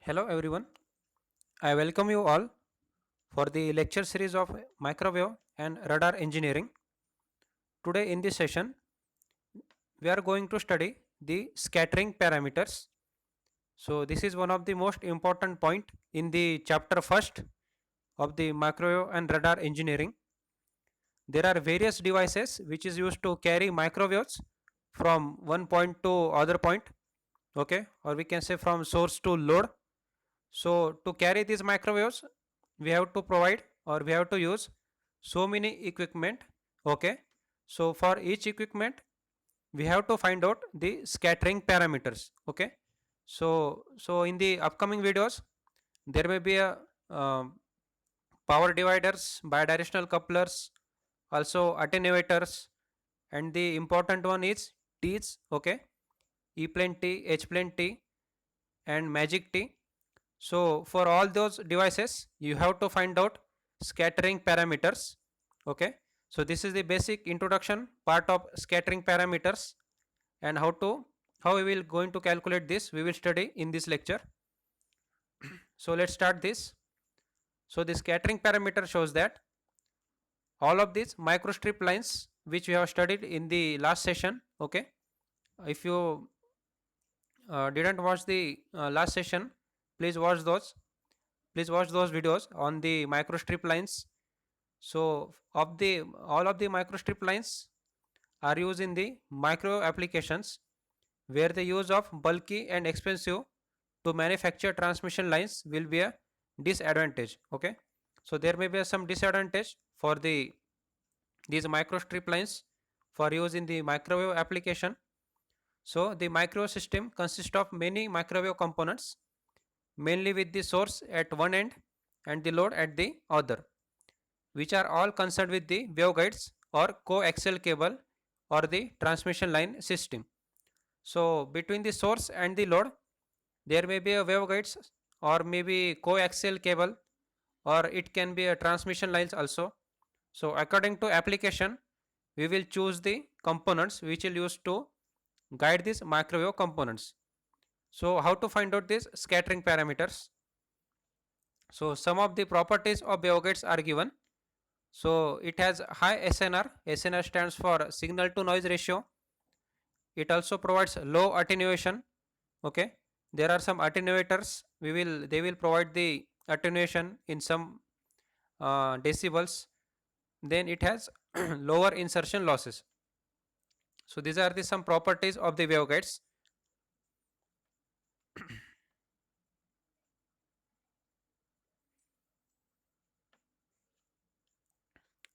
Hello everyone. I welcome you all for the lecture series of microwave and radar engineering. Today in this session we are going to study the scattering parameters. So this is one of the most important point in the chapter first of the microwave and radar engineering. There are various devices which is used to carry microwaves from one point to other point, okay, or we can say from source to load. So to carry these microwaves, we have to provide or we have to use so many equipment. Okay. So for each equipment, we have to find out the scattering parameters. Okay. So in the upcoming videos, there may be a power dividers, bidirectional couplers, also attenuators, and the important one is T's. Okay. E plane T, H plane T, and magic T. So for all those devices, you have to find out scattering parameters. Okay. So this is the basic introduction part of scattering parameters and how we will going to calculate this. We will study in this lecture. So let's start this. So the scattering parameter shows that all of these microstrip lines which we have studied in the last session. Okay. If you didn't watch the last session, please watch those. Please watch those videos on the microstrip lines. So of the all of the microstrip lines are used in the micro applications where the use of bulky and expensive to manufacture transmission lines will be a disadvantage. Okay. So there may be some disadvantage for these microstrip lines for use in the microwave application. So the micro system consists of many microwave components, mainly with the source at one end and the load at the other, which are all concerned with the waveguides or coaxial cable or the transmission line system. So between the source and the load, there may be a waveguides or maybe coaxial cable, or it can be a transmission lines also. So according to application, we will choose the components which will use to guide these microwave components. So how to find out these scattering parameters? So some of the properties of waveguides are given. So it has high SNR. SNR stands for signal to noise ratio. It also provides low attenuation. Okay. There are some attenuators. They will provide the attenuation in some decibels. Then it has lower insertion losses. So these are the some properties of the waveguides.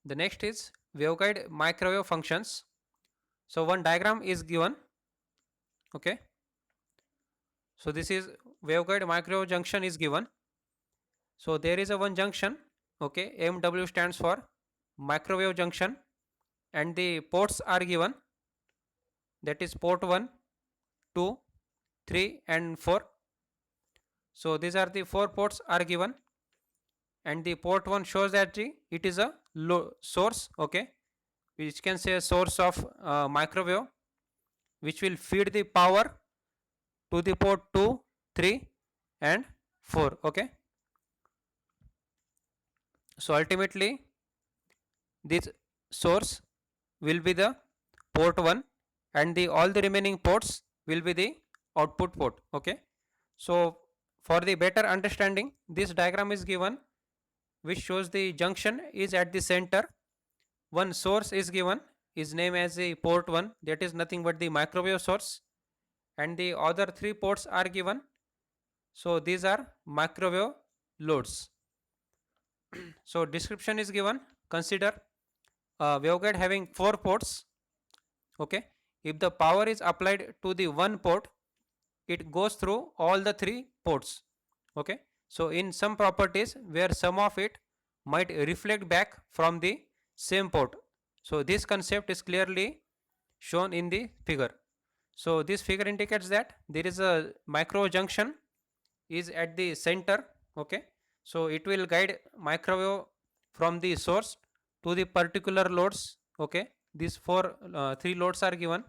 The next is waveguide microwave functions. So one diagram is given. Okay. So this is waveguide microwave junction is given. So there is a one junction. Okay. MW stands for microwave junction, and the ports are given. That is port 1, 2, 3 and 4. So these are the four ports are given, and the port 1 shows that it is a low source. Okay. Which can say a source of microwave which will feed the power to the port 2, 3 and 4. Okay. So ultimately this source will be the port 1, and the all the remaining ports will be the output port. Okay. So for the better understanding, this diagram is given which shows the junction is at the center. One source is given, is named as the port 1, that is nothing but the microwave source, and the other three ports are given. So these are microwave loads. So description is given. Consider a waveguide having four ports. Okay. If the power is applied to the one port, it goes through all the three ports. Okay. So in some properties where some of it might reflect back from the same port. So this concept is clearly shown in the figure. So this figure indicates that there is a micro junction is at the center. Okay. So it will guide microwave from the source to the particular loads. Okay. These three loads are given.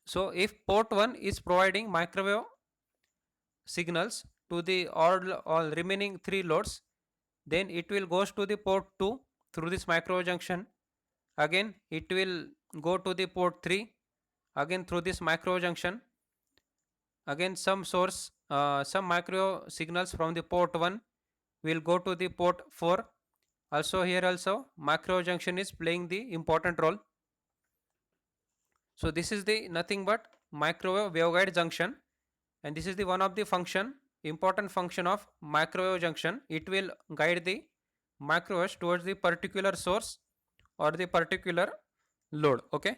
So if port 1 is providing microwave signals to the all remaining 3 loads, then it will goes to the port 2 through this micro junction. Again it will go to the port 3 again through this micro junction. Again some micro signals from the port 1 will go to the port 4. Also here also micro junction is playing the important role. So this is the nothing but microwave waveguide junction, and this is the one of the function, important function of microwave junction. It will guide the microwaves towards the particular source or the particular load. Okay,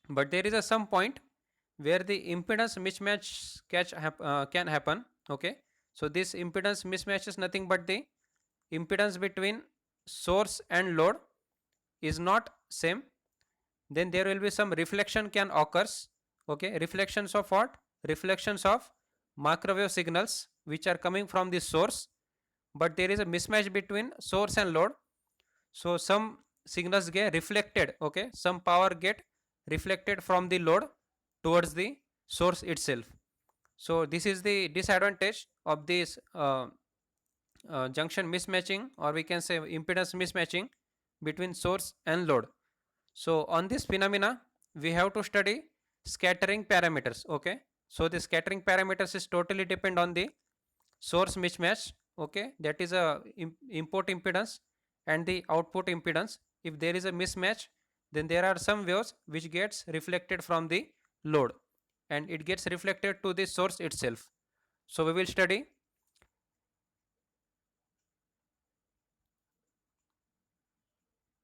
but there is a some point where the impedance mismatch can happen. Okay, so this impedance mismatch is nothing but the impedance between source and load is not same. Then there will be some reflection can occurs. Okay, reflections of what? Reflections of microwave signals which are coming from the source, but there is a mismatch between source and load. So some signals get reflected. Okay, some power get reflected from the load towards the source itself. So this is the disadvantage of this junction mismatching, or we can say impedance mismatching between source and load. So on this phenomena we have to study scattering parameters. Okay, so the scattering parameters is totally depend on the source mismatch. Okay, that is a input impedance and the output impedance. If there is a mismatch, then there are some waves which gets reflected from the load and it gets reflected to the source itself. So we will study.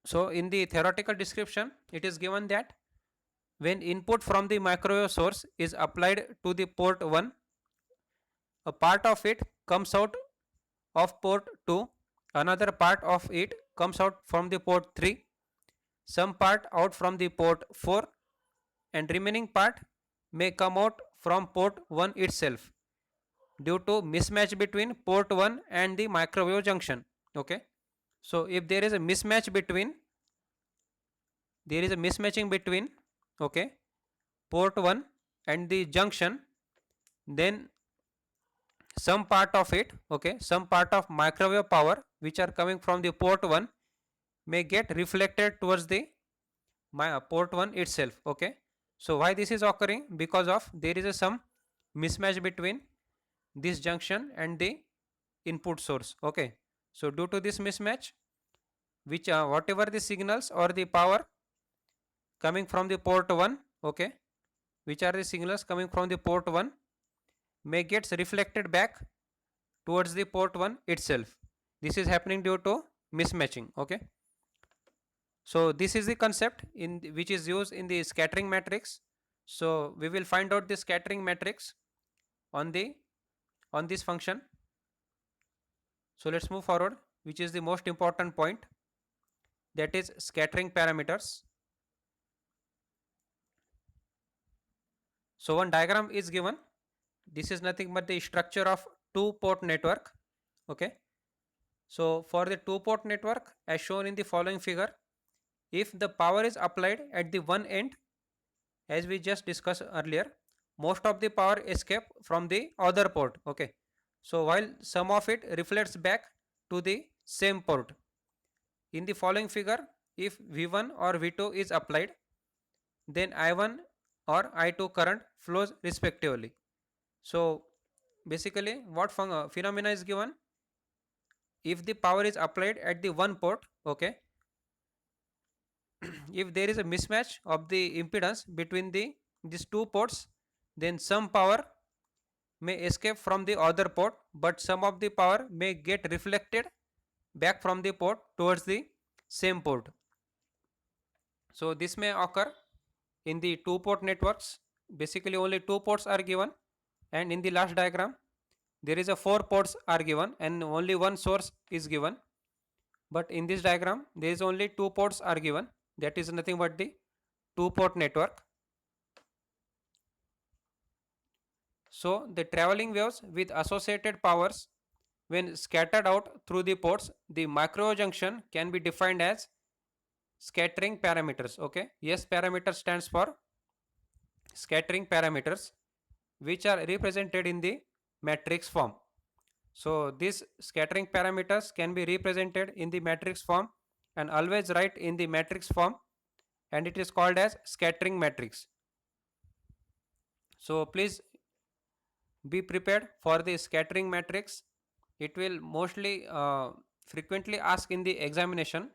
So in the theoretical description it is given that when input from the microwave source is applied to the port 1, a part of it comes out of port 2, another part of it comes out from the port 3, some part out from the port 4, and remaining part may come out from port 1 itself due to mismatch between port 1 and the microwave junction. Okay, so if there is a mismatch between, there is a mismatching between, okay, port 1 and the junction, then some part of it, okay, some part of microwave power which are coming from the port 1 may get reflected towards the port 1 itself. Okay, so why this is occurring? Because of there is a some mismatch between this junction and the input source. Okay, so due to this mismatch, which whatever the signals or the power coming from the port 1, okay, which are the signals coming from the port 1 may gets reflected back towards the port 1 itself. This is happening due to mismatching. Okay, so this is the concept in which is used in the scattering matrix. So we will find out the scattering matrix on the on this function. So let's move forward, which is the most important point, that is scattering parameters. So one diagram is given. This is nothing but the structure of two port network. Okay, so for the two port network as shown in the following figure, if the power is applied at the one end, as we just discussed earlier, most of the power escape from the other port. Okay, so while some of it reflects back to the same port. In the following figure, if V1 or V2 is applied, then I1 or I2 current flows respectively. So basically what phenomena is given? If the power is applied at the one port, okay, if there is a mismatch of the impedance between these two ports, then some power may escape from the other port, but some of the power may get reflected back from the port towards the same port. So this may occur in the two port networks. Basically only two ports are given, and in the last diagram there is a four ports are given and only one source is given. But in this diagram there is only two ports are given, that is nothing but the two port network. So the traveling waves with associated powers, when scattered out through the ports, the microwave junction can be defined as scattering parameters. Okay, S parameter stands for scattering parameters. which are represented in the matrix form. So these scattering parameters can be represented in the matrix form and always write in the matrix form, and it is called as scattering matrix. So please be prepared for the scattering matrix. It will mostly frequently ask in the examination,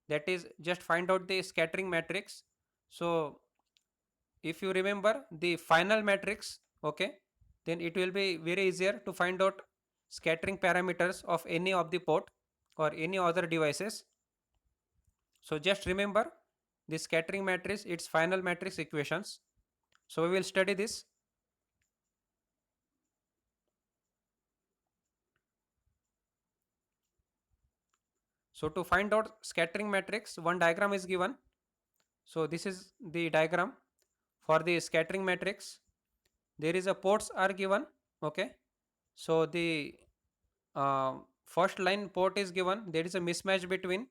that is just find out the scattering matrix. So if you remember the final matrix, okay, then it will be very easier to find out scattering parameters of any of the port or any other devices. So just remember the scattering matrix, its final matrix equations. So we will study this. So to find out scattering matrix, one diagram is given. So this is the diagram for the scattering matrix. There is a ports are given, okay. So the first line port is given, there is a mismatch between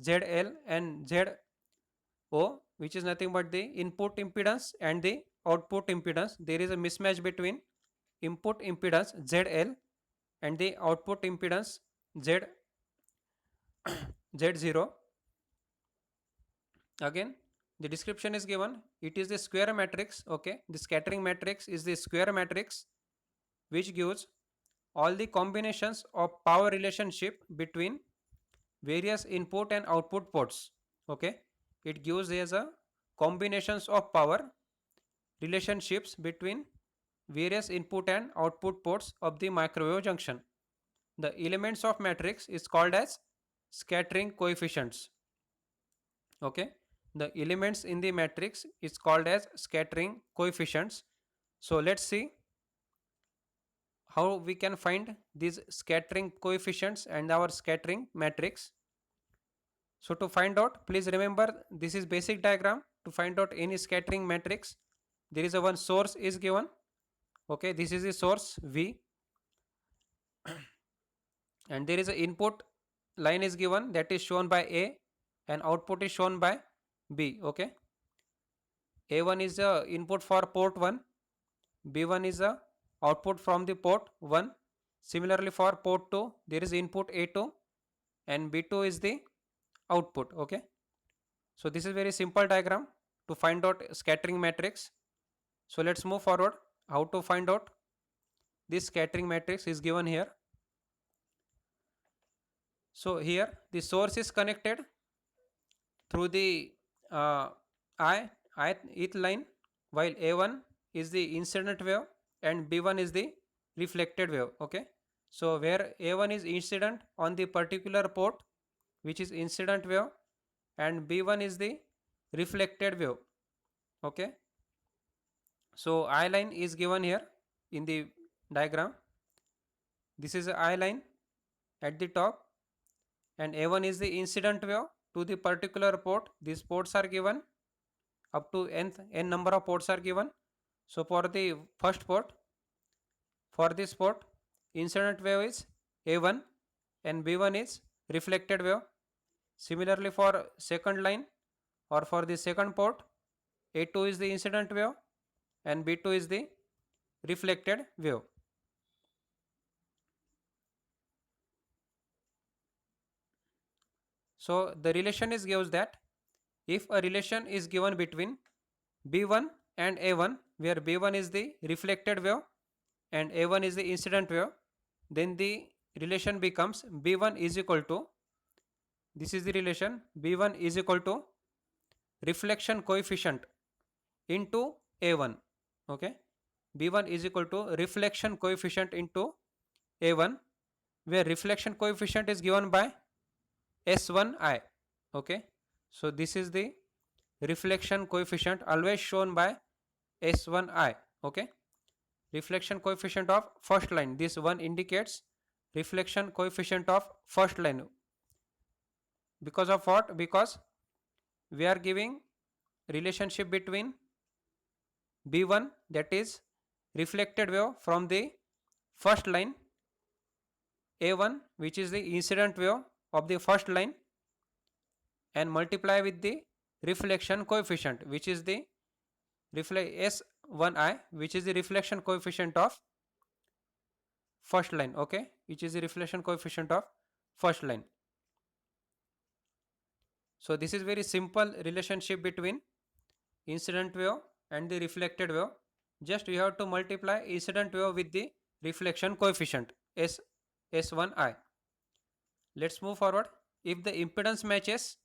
ZL and ZO, which is nothing but the input impedance and the output impedance. There is a mismatch between input impedance ZL and the output impedance Z Z0. Again, the description is given, it is the square matrix, okay. The scattering matrix is the square matrix which gives all the combinations of power relationship between various input and output ports, okay. It gives as a combinations of power relationships between various input and output ports of the microwave junction. The elements of matrix is called as scattering coefficients, okay. The elements in the matrix is called as scattering coefficients. So let's see how we can find these scattering coefficients and our scattering matrix. So to find out, please remember this is basic diagram. To find out any scattering matrix, there is a one source is given, okay. This is the source V, and there is a input line is given, that is shown by A, and output is shown by B, okay. A1 is the input for port 1, B1 is the output from the port 1. Similarly for port 2, there is input A2 and B2 is the output, okay. So this is very simple diagram to find out scattering matrix. So let's move forward. How to find out this scattering matrix is given here. So here the source is connected through the uh, ith line, while A1 is the incident wave and B1 is the reflected wave, okay. So where A1 is incident on the particular port, which is incident wave, and B1 is the reflected wave, okay. So I line is given here in the diagram. This is a I line at the top, and A1 is the incident wave to the particular port. These ports are given up to n number of ports are given. So for the first port, for this port, incident wave is A1 and B1 is reflected wave. Similarly for second line or for the second port, A2 is the incident wave and B2 is the reflected wave. So the relation is gives that if a relation is given between B1 and A1, where B1 is the reflected wave and A1 is the incident wave, then the relation becomes B1 is equal to, this is the relation, B1 is equal to reflection coefficient into A1, okay. B1 is equal to reflection coefficient into A1, where reflection coefficient is given by S1I, okay. So this is the reflection coefficient always shown by S1I, okay. Reflection coefficient of first line, this one indicates reflection coefficient of first line. Because of what? Because we are giving relationship between B1, that is reflected wave from the first line, A1 which is the incident wave of the first line, and multiply with the reflection coefficient which is the S1I, which is the reflection coefficient of first line, okay, which is the reflection coefficient of first line. So this is very simple relationship between incident wave and the reflected wave. Just we have to multiply incident wave with the reflection coefficient S1I. Let's move forward. If the impedance matches,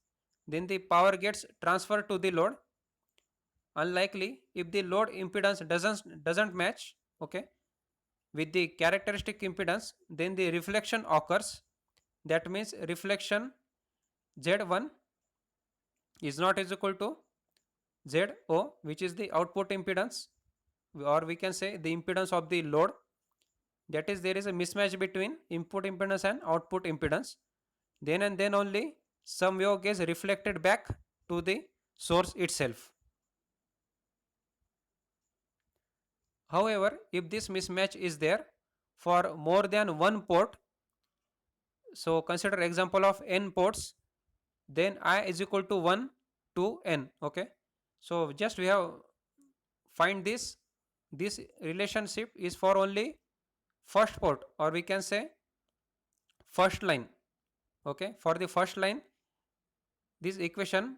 then the power gets transferred to the load. Unlikely if the load impedance doesn't match, okay, with the characteristic impedance, then the reflection occurs. That means reflection Z1 is not is equal to ZO, which is the output impedance, or we can say the impedance of the load. That is, there is a mismatch between input impedance and output impedance. Then and then only some wave gets reflected back to the source itself. However, if this mismatch is there for more than one port, so consider example of n ports, then I is equal to 1 to n, okay. So just we have find this relationship is for only first port, or we can say first line, okay. For the first line, this equation,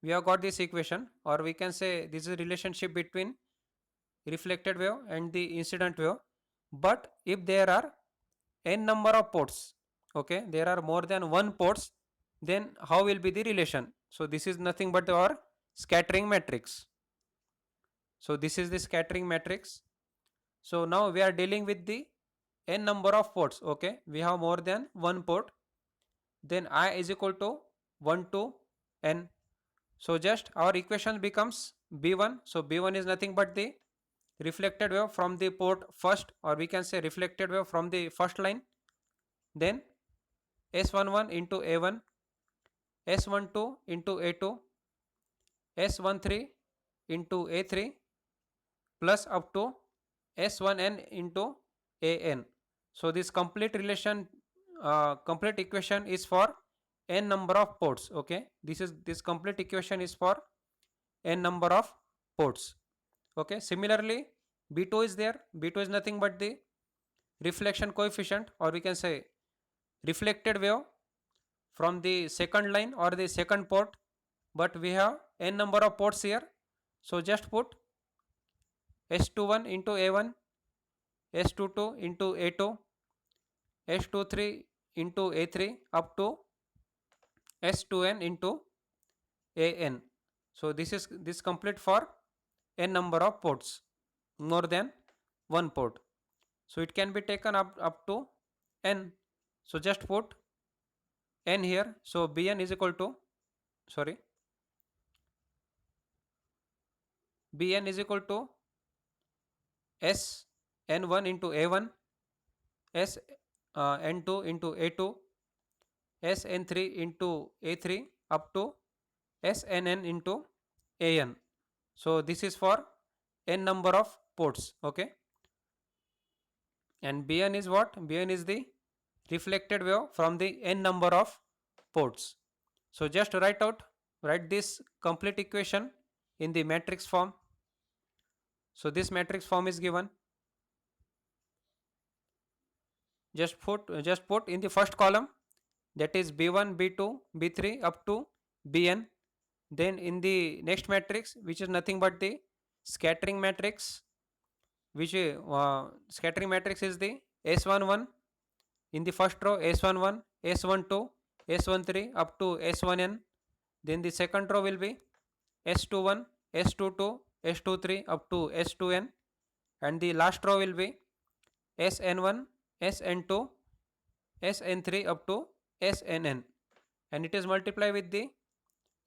we have got this equation, or we can say this is a relationship between reflected wave and the incident wave. But if there are n number of ports, okay, there are more than one ports, then how will be the relation? So this is nothing but our scattering matrix. So this is the scattering matrix. So now we are dealing with the n number of ports, okay. We have more than one port, then I is equal to 1 to n. So just our equation becomes B1. So B1 is nothing but the reflected wave from the port first, or we can say reflected wave from the first line. Then S11 into A1, S12 into A2, S13 into A3, plus up to S1n into An. So this complete relation, complete equation is for n number of ports, okay. This complete equation is for n number of ports, okay. Similarly, B2 is there. B2 is nothing but the reflection coefficient, or we can say reflected wave from the second line or the second port, but we have n number of ports here. So just put S21 into A1, S22 into A2, S23 into A3 up to S2n into An. So this complete for n number of ports, more than one port. So it can be taken up to n. So just put n here. So Bn is equal to, sorry, Bn is equal to S n1 into A1, S n2 into A2, S n3 into A3 up to S nn into An. So this is for n number of ports, okay. And Bn is what? Bn is the reflected wave from the n number of ports. So just write this complete equation in the matrix form. So this matrix form is given. Just put in the first column, that is B1, B2, B3 up to Bn. Then in the next matrix, which is nothing but the scattering matrix, which scattering matrix is the S11. In the first row, S11, S12, S13 up to S1n. Then the second row will be S21, S22, S23 up to S2n. And the last row will be Sn1, Sn2, Sn3 up to Snn. And it is multiplied with the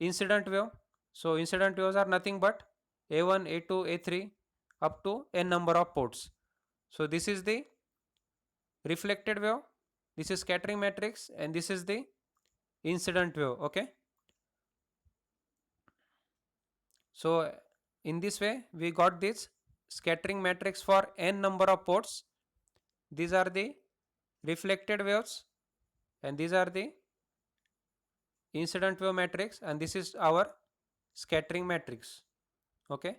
incident wave. So incident waves are nothing but A1, A2, A3 up to n number of ports. So this is the reflected wave, this is scattering matrix, and this is the incident wave, okay. So in this way we got this scattering matrix for n number of ports. These are the reflected waves and these are the incident wave matrix, and this is our scattering matrix, okay.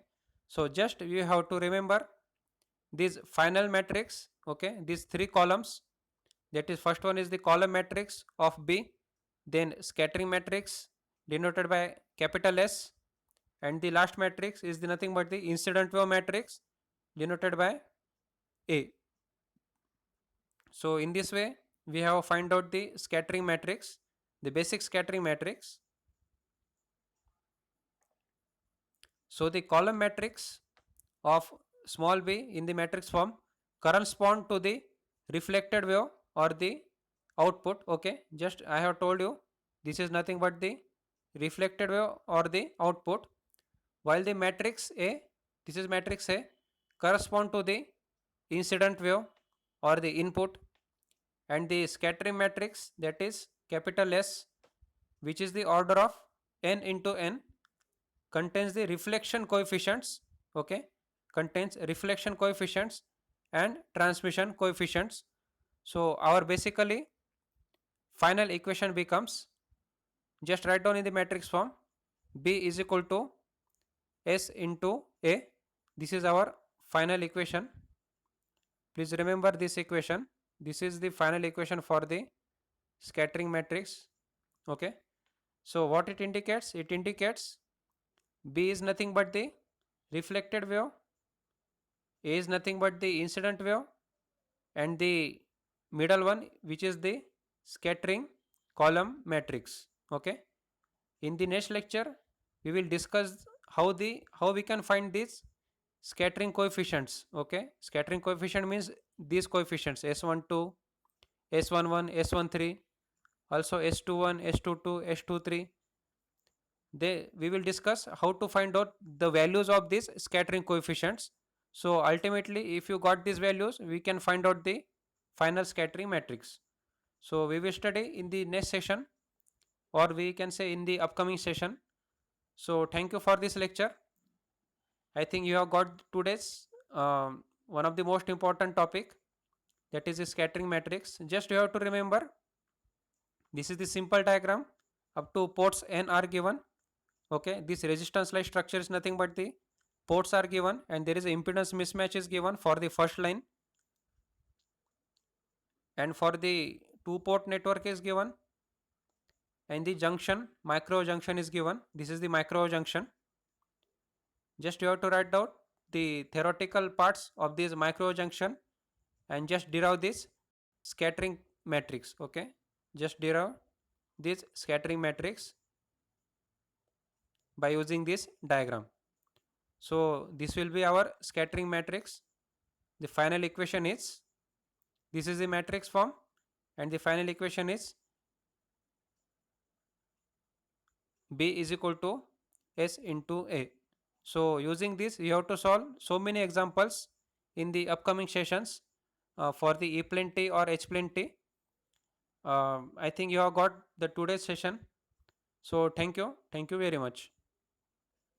So just you have to remember these final matrix, okay, these three columns. That is, first one is the column matrix of B, then scattering matrix denoted by capital S, and the last matrix is the nothing but the incident wave matrix denoted by A. So in this way we have find out the scattering matrix, the basic scattering matrix. So the column matrix of small b in the matrix form correspond to the reflected wave or the output. Okay, just I have told you this is nothing but the reflected wave or the output, while the matrix A, this is matrix A, correspond to the incident wave or the input, and the scattering matrix, that is capital S, which is the order of n into n, contains the reflection coefficients. Okay, contains reflection coefficients and transmission coefficients. So our basically final equation becomes, just write down in the matrix form, B is equal to S into A. This is our final equation. Please remember this equation. This is the final equation for the scattering matrix. Okay, so what it indicates, it indicates B is nothing but the reflected wave, A is nothing but the incident wave, and the middle one which is the scattering column matrix. Okay, in the next lecture we will discuss how we can find these scattering coefficients. Okay, scattering coefficient means these coefficients S12, S11, S13, also S21, S22, S23. They, we will discuss how to find out the values of these scattering coefficients. So ultimately if you got these values we can find out the final scattering matrix. So we will study in the next session, or we can say in the upcoming session. So thank you for this lecture. I think you have got today's one of the most important topic, that is the scattering matrix. Just you have to remember this is the simple diagram. Up to ports n are given. Okay, this resistance like structure is nothing but the ports are given, and there is a impedance mismatch is given for the first line, and for the two port network is given, and the junction micro junction is given. This is the micro junction. Just you have to write down the theoretical parts of this micro junction and just derive this scattering matrix. Okay, just derive this scattering matrix by using this diagram. So this will be our scattering matrix. The final equation is, this is the matrix form, and the final equation is B is equal to S into A. So using this you have to solve so many examples in the upcoming sessions for the E plane T or H plane T. I think you have got the today's session. So thank you very much.